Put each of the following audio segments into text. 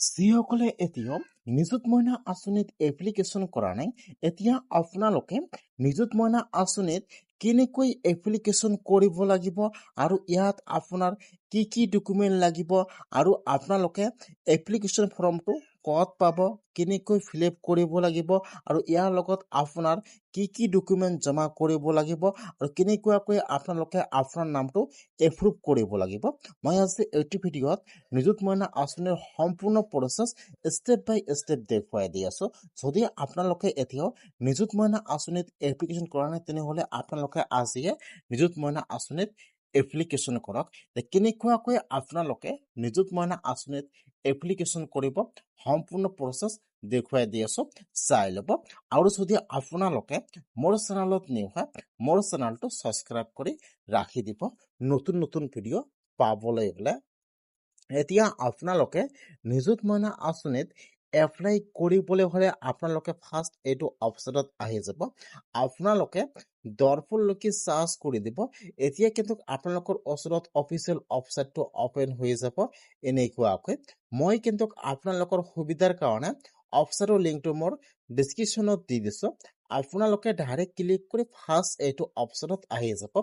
যিসকলে এতিয়াও নিযুত মইনা আঁচনিত এপ্লিকেশ্যন কৰা নাই, এতিয়া আপোনালোকে নিযুত মইনা আঁচনিত কেনেকৈ এপ্লিকেশ্যন কৰিব লাগিব আৰু ইয়াত আপোনাৰ কি কি ডকুমেণ্ট লাগিব আৰু আপোনালোকে এপ্লিকেশ্যন ফৰ্মটো ক'ত পাব, কেনেকৈ ফিল আপ কৰিব লাগিব আৰু ইয়াৰ লগত আপোনাৰ কি কি ডকুমেণ্ট জমা কৰিব লাগিব আৰু কেনেকুৱাকৈ আপোনালোকে আপোনাৰ নামটো এপ্ৰুভ কৰিব লাগিব। মই আজি এইটো ভিডিঅ'ত নিযুত মইনা আঁচনিৰ সম্পূৰ্ণ প্ৰচেছ ষ্টেপ বাই ষ্টেপ দেখুৱাই দি আছো। যদি আপোনালোকে এতিয়াও নিযুত মইনা আঁচনিত এপ্লিকেশ্যন কৰা নাই তেনেহ'লে আপোনালোকে আজিয়ে নিযুত মইনা আঁচনিত এপ্লিকেশ্যন কৰক। কেনেকুৱাকৈ আপোনালোকে নিযুত মইনা আঁচনিত এপ্লিকেশ্যন কৰিব সম্পূৰ্ণ প্ৰচেছ দেখুৱাই দি আছো, চাই ল'ব। আৰু যদি আপোনালোকে মোৰ চেনেলত নিউ হয়, মোৰ চেনেলটো ছাবস্ক্ৰাইব কৰি ৰাখি দিব নতুন নতুন ভিডিঅ' পাবলৈ হ'লে। এতিয়া আপোনালোকে নিযুত মইনা আঁচনিত এপ্লাই কৰিবলৈ হ'লে আপোনালোকে ফাৰ্ষ্ট এইটো অপশ্যনত আহি যাব। আপোনালোকে দৰফুললৈকে চাৰ্চ কৰি দিব। এতিয়া কিন্তু আপোনালোকৰ ওচৰত অফিচিয়েল ৱেবছাইটটো অপেন হৈ যাব এনেকুৱাকৈ। মই কিন্তু আপোনালোকৰ সুবিধাৰ কাৰণে ৱেবছাইটৰ লিংকটো মোৰ ডিছক্ৰিপশ্যনত দি দিছোঁ। আপোনালোকে ডাইৰেক্ট ক্লিক কৰি ফাৰ্ষ্ট এইটো অপশ্যনত আহি যাব।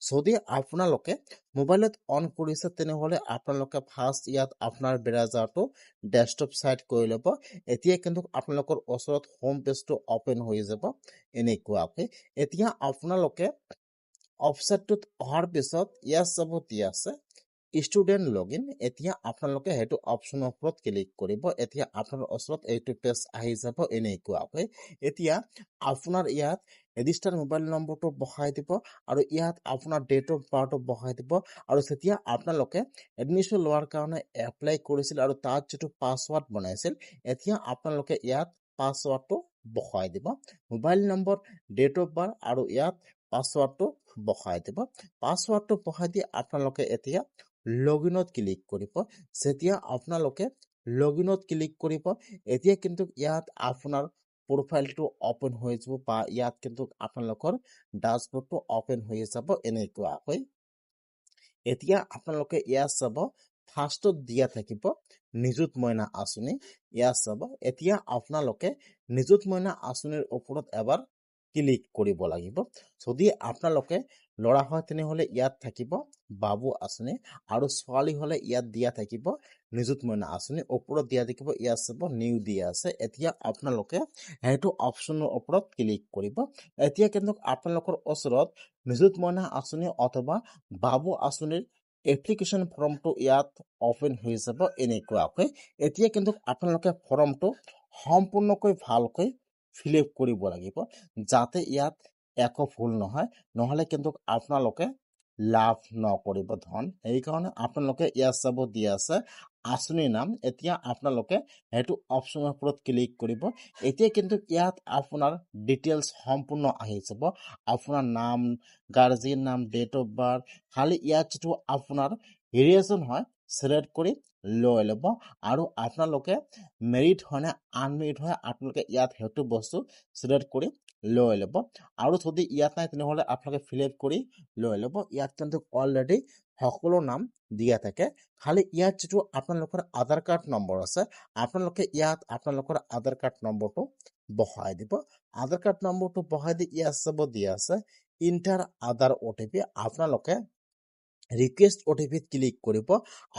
যদি আপোনালোকে মোবাইলত অন কৰিছে তেনেহ'লে আপোনালোকে ফাৰ্ষ্ট ইয়াত আপোনাৰ ব্ৰাউজাৰটো ডেস্কটপ চাইড কৰি ল'ব। এতিয়া কিন্তু আপোনালোকৰ ওচৰত হোম পেজটো অপেন হৈ যাব এনেকুৱাকৈ। এতিয়া আপোনালোকে ৱেবছাইটটোত অহাৰ পিছত ইয়াত যাব দিয়া আছে ষ্টুডেণ্ট লগইন। এতিয়া আপোনালোকে সেইটো অপশ্যনৰ ওপৰত ক্লিক কৰিব। এতিয়া আপোনাৰ ওচৰত এইটো পেজ আহি যাব এনেকুৱাকৈ। এতিয়া আপোনাৰ ইয়াত ৰেজিষ্টাৰ মোবাইল নম্বৰটো বহাই দিব আৰু ইয়াত আপোনাৰ ডেট অফ বাৰ্থটো বহাই দিব। আৰু যেতিয়া আপোনালোকে এডমিশ্যন লোৱাৰ কাৰণে এপ্লাই কৰিছিল আৰু তাত যিটো পাছৱাৰ্ড বনাইছিল, এতিয়া আপোনালোকে ইয়াত পাছৱাৰ্ডটো বহাই দিব। Mobile number, date of birth আৰু ইয়াত পাছৱাৰ্ডটো বহাই দিব। পাছৱাৰ্ডটো বহাই দি আপোনালোকে এতিয়া লগইনত ক্লিক কৰিব। যেতিয়া আপোনালোকে লগইনত ক্লিক কৰিব, এতিয়া কিন্তু ইয়াত আপোনাৰ প্ৰফাইলটো অপেন হৈ যাব বা ইয়াত কিন্তু আপোনালোকৰ ডাছবৰ্ডটো অপেন হৈ যাব এনেকুৱাকৈ। এতিয়া আপোনালোকে ইয়াত চাব ফাৰ্ষ্টত দিয়া থাকিব নিযুত মইনা আঁচনি, ইয়াত চাব। এতিয়া আপোনালোকে নিযুত মইনা আঁচনিৰ ওপৰত এবাৰ ক্লিক কৰিব লাগিব। যদি আপোনালোকে ল'ৰা হয় তেনেহ'লে ইয়াত থাকিব বাবু আঁচনি আৰু ছোৱালী হ'লে ইয়াত দিয়া থাকিব নিযুত মইনা আঁচনি, ওপৰত দিয়া থাকিব ইয়াত চাব নিউ দিয়া আছে। এতিয়া আপোনালোকে সেইটো অপশ্যনৰ ওপৰত ক্লিক কৰিব। এতিয়া কিন্তু আপোনালোকৰ ওচৰত নিযুত মইনা আঁচনি অথবা বাবু আঁচনিৰ এপ্লিকেশ্যন ফৰ্মটো ইয়াত অপেন হৈ যাব এনেকুৱাকৈ। এতিয়া কিন্তু আপোনালোকে ফৰ্মটো সম্পূৰ্ণকৈ ভালকৈ ফিল আপ কৰিব লাগিব যাতে ইয়াত একো ভুল নহয়, নহ'লে কিন্তু আপোনালোকে লাভ নকৰিব ধন। সেইকাৰণে আপোনালোকে ইয়াত চাব দিয়া আছে আঁচনিৰ নাম। এতিয়া আপোনালোকে সেইটো অপশ্যনৰ ওপৰত ক্লিক কৰিব। এতিয়া কিন্তু ইয়াত আপোনাৰ ডিটেইলছ সম্পূৰ্ণ আহি যাব। আপোনাৰ নাম, গাৰ্জিয়ান নাম, ডেট অফ বাৰ্থ, খালি ইয়াত যিটো আপোনাৰ ৰিলেশ্যন হয় চিলেক্ট কৰি লৈ ল'ব। আৰু আপোনালোকে মেৰিড হয় নে আনমেৰিড হয় আপোনালোকে ইয়াত সেইটো বস্তু চিলেক্ট কৰি লৈ ল'ব। আৰু যদি ইয়াত নাই তেনেহ'লে আপোনালোকে ফিল আপ কৰি লৈ ল'ব। ইয়াত কিন্তু অলৰেডি সকলো নাম দিয়া থাকে। খালি ইয়াত যিটো আপোনালোকৰ আধাৰ কাৰ্ড নম্বৰ আছে, আপোনালোকে ইয়াত আপোনালোকৰ আধাৰ কাৰ্ড নম্বৰটো বহাই দিব। আধাৰ কাৰ্ড নম্বৰটো বহাই দি ইয়াত চাব দিয়া আছে ইণ্টাৰ আধাৰ OTP। আপোনালোকে ৰিকুৱেষ্ট OTPত ক্লিক কৰিব।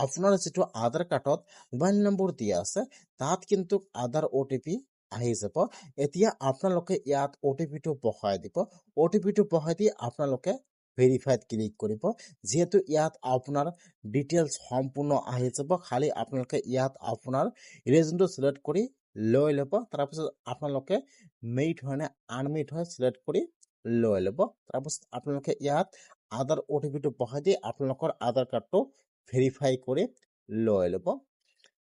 আপোনাৰ যিটো আধাৰ কাৰ্ডত মোবাইল নম্বৰ দিয়া আছে তাত কিন্তু আধাৰ OTP আহি যাব। এতিয়া আপোনালোকে ইয়াত OTPটো বহাই দিব। OTPটো বহাই দি আপোনালোকে ভেৰিফাইড ক্লিক কৰিব। যিহেতু ইয়াত আপোনাৰ ডিটেইলছ সম্পূৰ্ণ আহি যাব, খালি আপোনালোকে ইয়াত আপোনাৰ ৰিলেশ্যনটো চিলেক্ট কৰি লৈ ল'ব। তাৰপিছত আপোনালোকে মেৰিড হয় নে আনমেৰিড হয় চিলেক্ট কৰি লৈ ল'ব। তাৰপিছত আপোনালোকে ইয়াত আধাৰ OTPটো বহাই দি আপোনালোকৰ আধাৰ কাৰ্ডটো ভেৰিফাই কৰি লৈ ল'ব।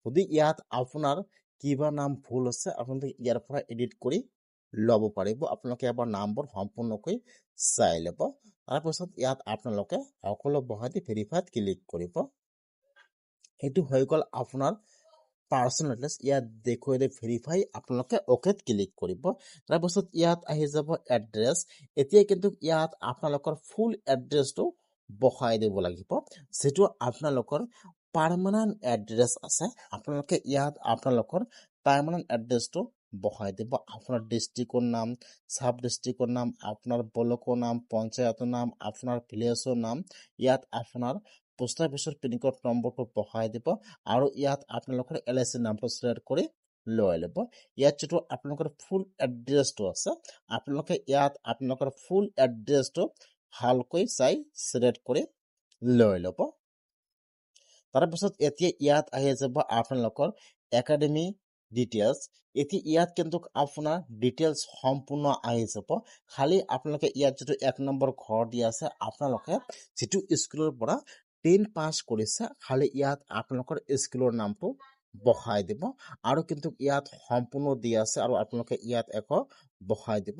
যদি ইয়াত আপোনাৰ কিবা নাম ভুল আছে আপোনালোকে ইয়াৰ পৰা এডিট কৰি ল'ব পাৰিব। আপোনালোকে এবাৰ নামবোৰ সম্পূৰ্ণকৈ চাই ল'ব। তাৰপিছত ইয়াত আপোনালোকে সকলো বহাই দি ভেৰিফাইড ক্লিক কৰিব। এইটো হৈ গ'ল আপোনাৰ পাৰ্চনেল এড্ৰেছ। ইয়াত দেখুৱাই দিয়ে ভেৰিফাই, আপোনালোকে অকেত ক্লিক কৰিব। তাৰপিছত ইয়াত আহি যাব এড্ৰেছ। এতিয়া কিন্তু ইয়াত আপোনালোকৰ ফুল এড্ৰেছটো বহাই দিব লাগিব, যিটো আপোনালোকৰ পাৰ্মানেণ্ট এড্ৰেছ আছে আপোনালোকে ইয়াত আপোনালোকৰ পাৰ্মানেণ্ট এড্ৰেছটো বহাই দিব আপোনাৰ ডিষ্ট্ৰিক্টৰ নাম সাব ডিষ্ট্ৰিক্টৰ নাম আপোনাৰ ব্লকৰ নাম পঞ্চায়তৰ নাম আপোনাৰ ভিলেজৰ নাম ইয়াত আপোনাৰ পোষ্ট অফিচৰ পিনক'ড নম্বৰটো বহাই দিব আৰু ইয়াত আপোনালোকৰ LIC নামটো চিলেক্ট কৰি লৈ ল'ব ইয়াত যিটো আপোনালোকৰ ফুল এড্ৰেছটো আছে আপোনালোকে ইয়াত আপোনালোকৰ ফুল এড্ৰেছটো ভালকৈ চাই চিলেক্ট কৰি লৈ ল'ব তাৰপিছত এতিয়া ইয়াত আহি যাব আপোনালোকৰ একাডেমি ডিটেইলছ এতিয়া ইয়াত কিন্তু আপোনাৰ ডিটেইলছ সম্পূৰ্ণ আহি যাব খালি আপোনালোকে ইয়াত যিটো 1 নম্বৰ ঘৰ দিয়া আছে আপোনালোকে যিটো স্কুলৰ পৰা 10 পাছ কৰিছে খালি ইয়াত আপোনালোকৰ স্কুলৰ নামটো বহাই দিব আৰু কিন্তু ইয়াত সম্পূৰ্ণ দিয়া আছে আৰু আপোনালোকে ইয়াত একো বহাই দিব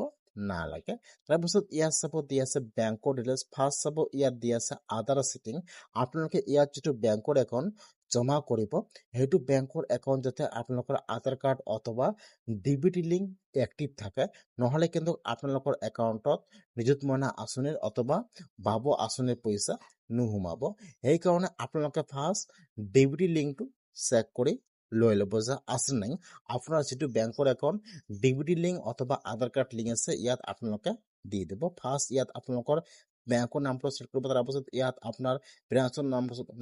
নালাগে তাৰপিছত ইয়াত চাব দিয়া আছে বেংকৰ ডিটেইলছ ফাৰ্ষ্ট চাব ইয়াত দিয়া আছে আদাৰ চিটিং আপোনালোকে ইয়াত যিটো বেংকৰ একাউণ্ট জমা কৰিব সেইটো বেংকৰ একাউণ্ট যাতে আপোনালোকৰ আধাৰ কাৰ্ড অথবা ডিবিটি লিংক এক্টিভ থাকে নহলে কিন্তু আপোনালোকৰ একাউণ্টত নিযুত মইনা আঁচনিৰ অথবা বাবু আঁচনিৰ পইচা নোসোমাব সেইকাৰণে আপোনালোকে ফাৰ্ষ্ট ডিবিটি লিংকটো চেক কৰি লৈ ল'ব যে আছে নাই আপোনাৰ যিটো বেংকৰ একাউণ্ট ডিবিটি লিংক অথবা আধাৰ কাৰ্ড লিংক আছে ইয়াত আপোনালোকে দি দিব ফাৰ্ষ্ট ইয়াত আপোনালোকৰ বেংকৰ নামটো চেক কৰিব তাৰপিছত ইয়াত আপোনাৰ ব্ৰাঞ্চৰ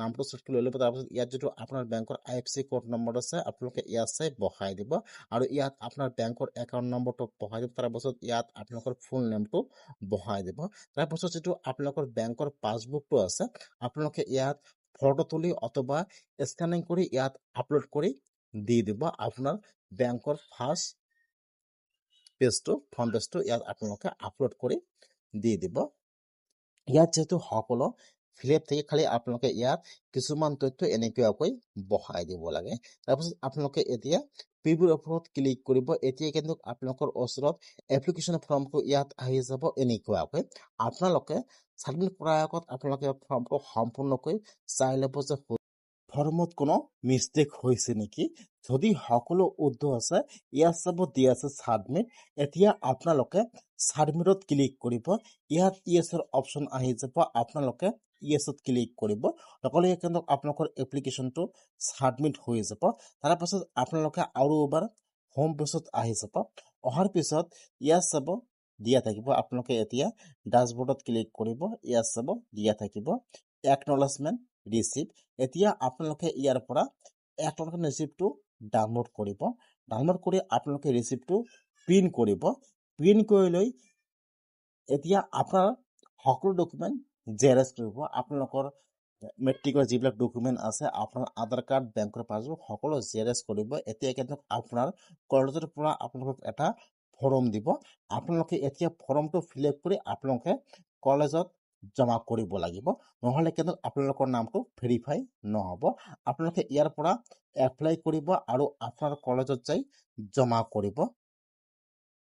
নামটো চেক কৰি লৈ ল'ব তাৰপিছত ইয়াত যিটো আপোনাৰ বেংকৰ IFSC কোড নম্বৰ আছে আপোনালোকে ইয়াত চাই বহাই দিব আৰু ইয়াত আপোনাৰ বেংকৰ একাউণ্ট নম্বৰটো বহাই দিব তাৰপিছত ইয়াত আপোনালোকৰ ফুল নেমটো বহাই দিব তাৰপিছত যিটো আপোনালোকৰ বেংকৰ পাছবুকটো আছে আপোনালোকে ইয়াত ফটো তুলি অথবা স্ক্যানিং কৰি ইয়াত আপলোড কৰি দি দিব আপোনাৰ বেংকৰ ফাৰ্ষ্ট পেজটো ফ্ৰণ্ট পেজটো ইয়াত আপোনালোকে আপলোড কৰি দি দিব ইয়াত যেহেতু সকলো ফিলআপ থাকে খালি আপোনালোকে ইয়াত কিছুমান তথ্য এনেকুৱাকৈ বহাই দিব লাগে তাৰপিছত আপোনালোকে এতিয়া প্ৰিভিউৰ ওপৰত ক্লিক কৰিব এতিয়া কিন্তু আপোনালোকৰ ওচৰত এপ্লিকেশ্যন ফৰ্মটো ইয়াত আহি যাব এনেকুৱাকৈ আপোনালোকে সাবমিট কৰাৰ আগত আপোনালোকে ফৰ্মটো সম্পূৰ্ণকৈ চাই ল'ব যে ফৰ্মত কোনো মিষ্টেক হৈছে নেকি যদি সকলো শুদ্ধ আছে ইয়াত চাব দিয়া আছে সাবমিট এতিয়া আপোনালোকে সাবমিটত ক্লিক কৰিব ইয়াত ইয়েছৰ অপশ্যন আহি যাব আপোনালোকে ইয়েছত ক্লিক কৰিব লগে কিন্তু আপোনালোকৰ এপ্লিকেশ্যনটো সাবমিট হৈ যাব তাৰপাছত আপোনালোকে আৰু এবাৰ হোম পেজত আহি যাব অহাৰ পিছত ইয়াত চাব দিয়া থাকিব আপোনালোকে এতিয়া ড্যাশবোৰ্ডত ক্লিক কৰিব ইয়াত চাব দিয়া থাকিব একনলেজমেন্ট ৰিচিপ্ট এতিয়া আপোনালোকে ইয়াৰ পৰা একনলেজমেন্ট ৰিচিপ্টটো ডাউনলোড কৰিব ডাউনলোড কৰি আপোনালোকে ৰিচিপ্টটো প্ৰিন্ট কৰিব প্ৰিন্ট কৰি লৈ এতিয়া আপোনাৰ সকলো ডকুমেন্ট জেৰক্স কৰিব আপোনালোকৰ মেট্ৰিকৰ যিবিলাক ডকুমেন্ট আছে আপোনাৰ আধাৰ কাৰ্ড বেংকৰ পাছবুক সকলো জেৰক্স কৰিব এতিয়া কিন্তু আপোনাৰ কলেজৰ পৰা আপোনালোকক এটা ফৰ্ম দিব আপোনালোকে এতিয়া ফৰ্মটো ফিলআপ কৰি আপোনালোকে কলেজত জমা কৰিব লাগিব নহলে কিন্তু আপোনালোকৰ নামটো ভেৰিফাই নহব আপোনালোকে ইয়াৰ পৰা এপ্লাই কৰিব আৰু আপোনাৰ কলেজত যাই জমা কৰিব